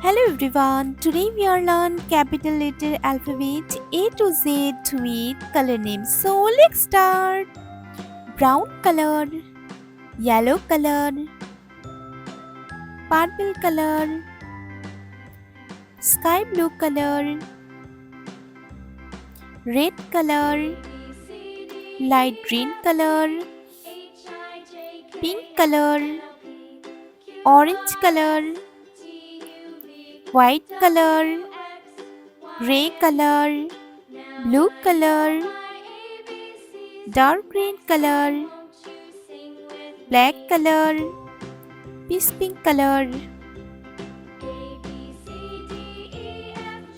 Hello everyone, today we are learn capital letter alphabet A to Z with color names. So let's start. Brown color, yellow color, purple color, sky blue color, red color, light green color, pink color, orange color, white color, gray color, blue color, dark green color, black color, peach pink color,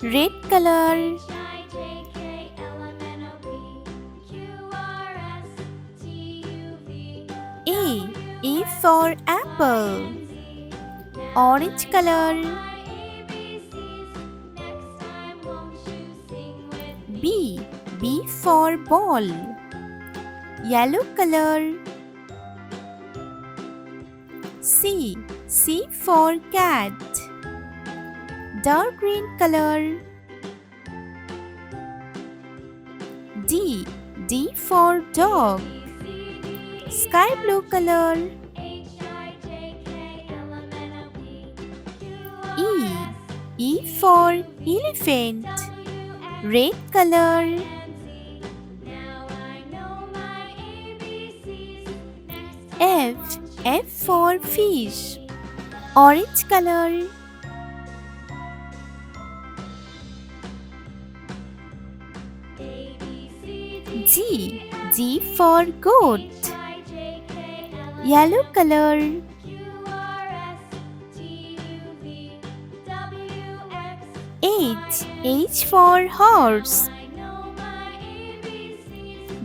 red color, A. A for apple, orange color, B. B for ball, yellow color, C. C for cat, dark green color, D. D for dog, sky blue color, E. E for elephant, red color, F. F for fish, orange color, G. G for goat, yellow color, H. H for horse,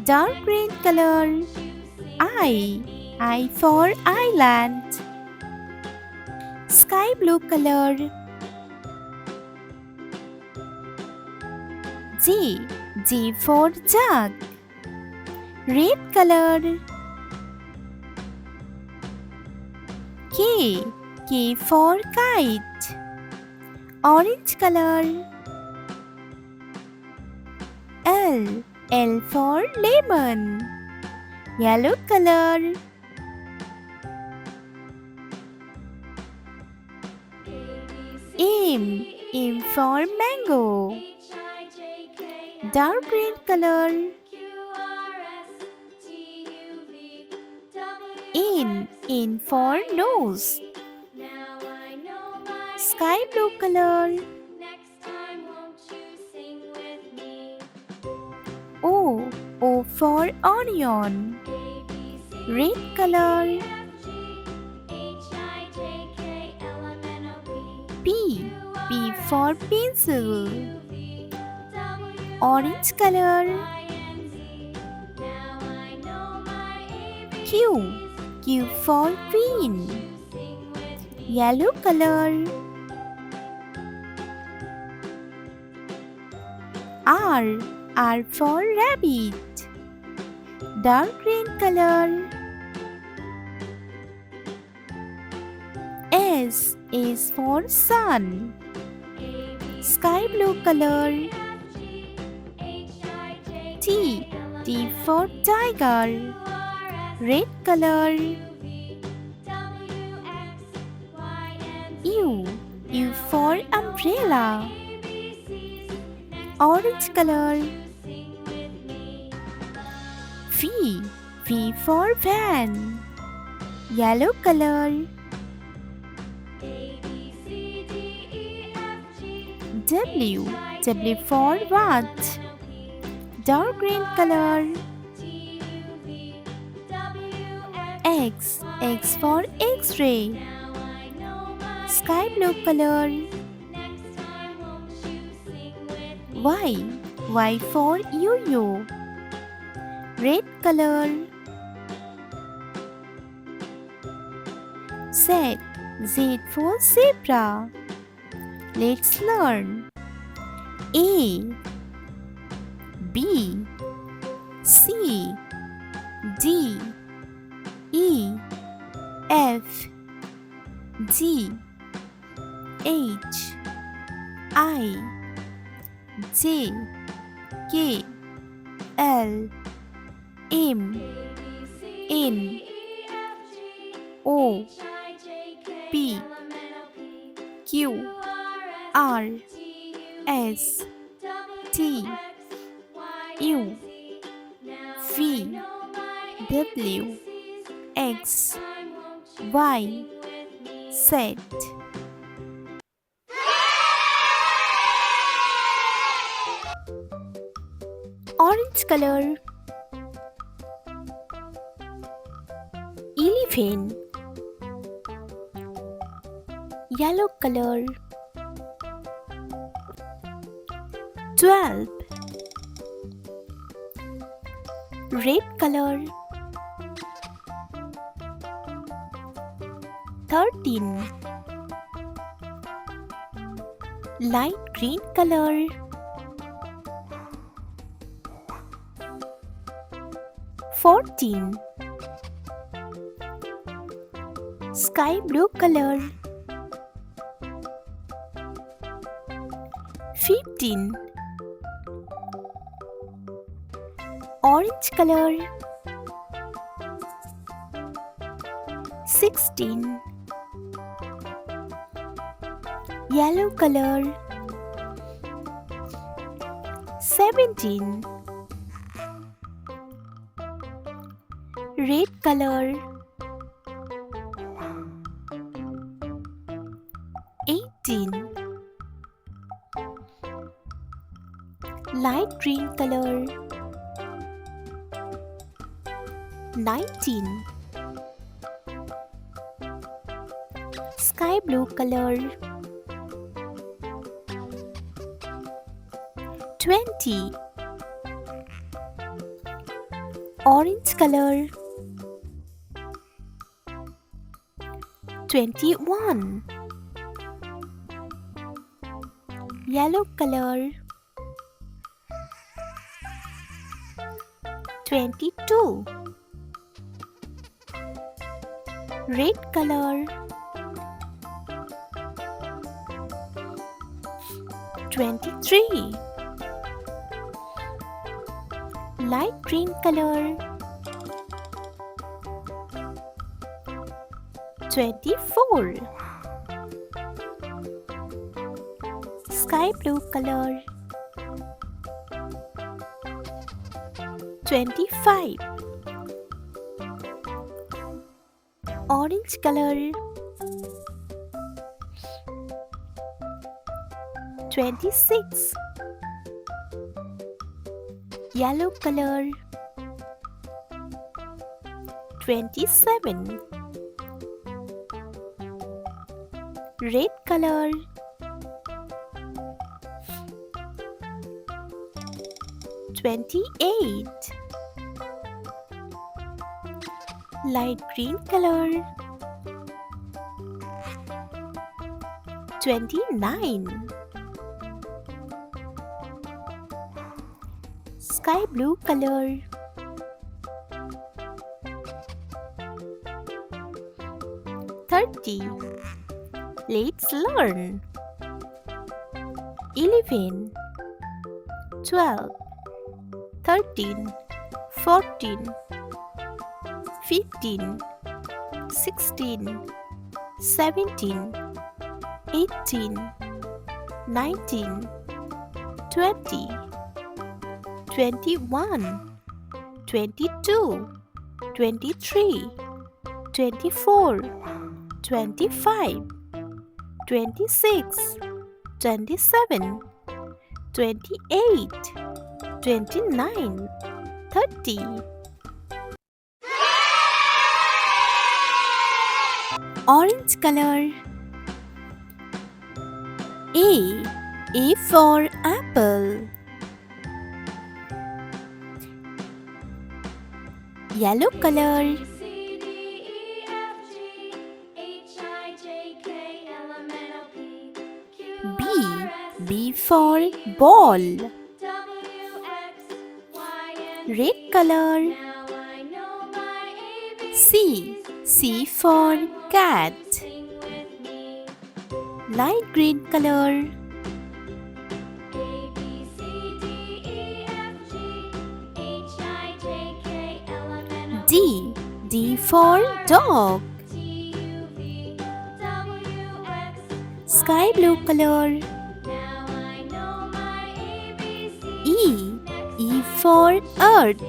dark green color, I. I for island, sky blue color, J. J for jug, red color, K. K for kite, orange color, L. L for lemon, yellow color, M. M for mango, dark green color, N. N for nose, sky blue color, O. O for onion, red color, P. P for pencil, orange color, Q. Q for queen, yellow color, R. R for rabbit, dark green color, S. S for sun, sky blue color, T. T for tiger, red color, U. U for umbrella, orange color, V. V for van, yellow color, W. W for what, dark green color, X. X for X-ray, sky blue color, Y. Y for yo-yo, red color, Z. Z for zebra. Let's learn. A. B. C. D. E. F. G. H. I J K L M N O P Q R S T U V W X Y Z. Orange color, elephant. Yellow color, 12. Red color, 13. Light green color, 14. Sky blue color, 15. Orange color, 16. Yellow color, 17. Red color, 18. Light green color, 19. Sky blue color, 20. Orange color, 21. Yellow color, 22. Red color, 23. Light green color, 24. Sky blue color, 25. Orange color, 26. Yellow color, 27. Red color, 28. Light green color, 29. Sky blue color, 30. Let's learn. 11, 12, 13, 14, 15, 16, 17, 18, 19, 20, 21, 22, 23, 24, 25, 26, 27, 28, 29, 30. Orange color. A for apple. Yellow color. B for ball. Red color. C for cat. Light green color. D. D for dog. Sky blue color. E. E for earth.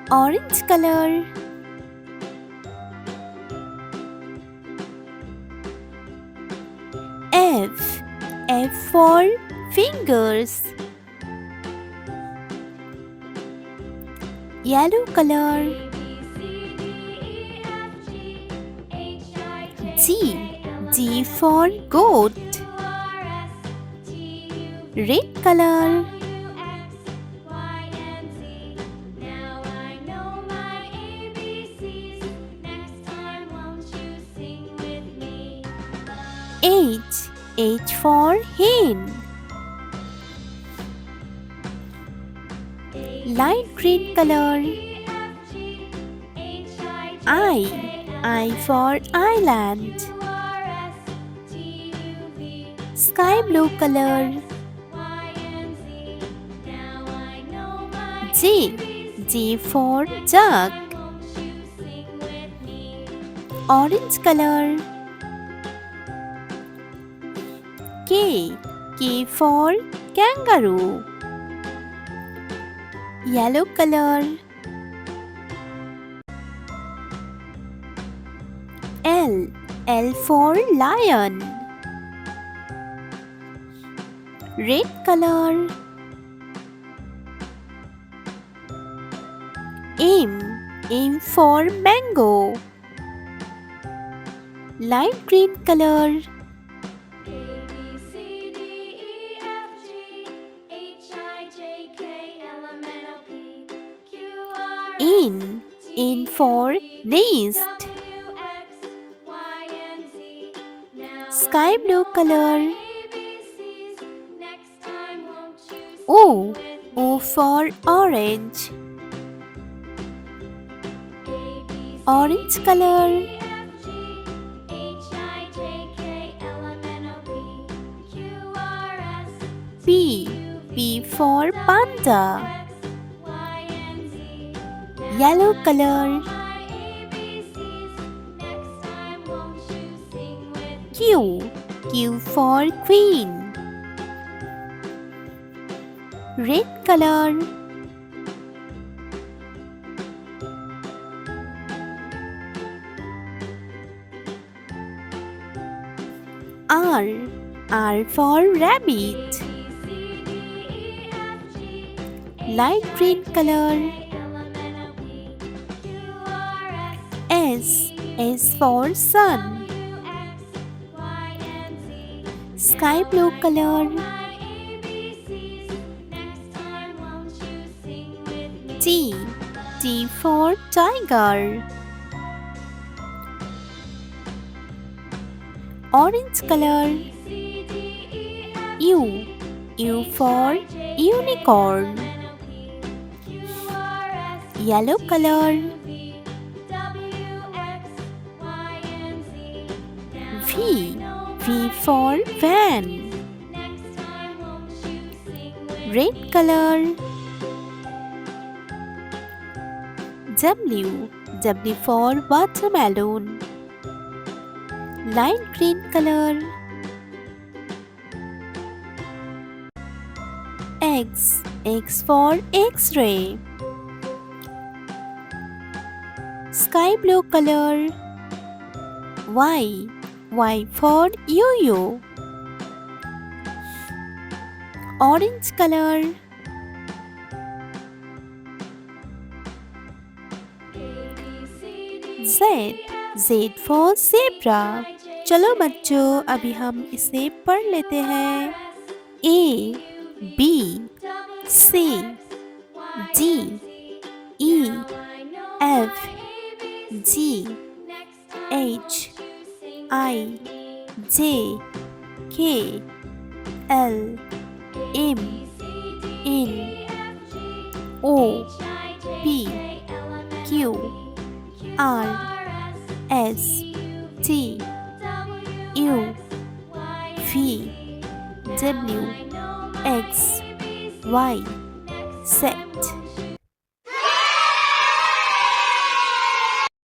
Orange color. F. F for fingers. Yellow color. G. G for goat. Red color. H. H for hen. Light green color. I for island. Sky blue color. J. J for duck. Orange color. K. K for kangaroo. Yellow color. L. L for lion. Red color. M. M for mango. Light green color. N. N for nest. Sky blue color. O. O for orange. Orange color. P. P for panda. Yellow color. Q. Q for queen. Red color. R. R for rabbit. Light green color. S. S for sun. Sky blue color. T. T for tiger. Orange color. U. U for unicorn. Yellow color. V. V for van. Red color. W. W for watermelon. Light green color. X. X for X-ray. Sky blue color. Y. Y for yo-yo. Orange color. Z. Z for zebra. चलो बच्चों अभी हम इसे पढ़ लेते हैं. A, B, C, D, E, F, G, H, I, J, K, L, M, N, O, P, Q, R, S, T, U, V, W, X, Y, Z.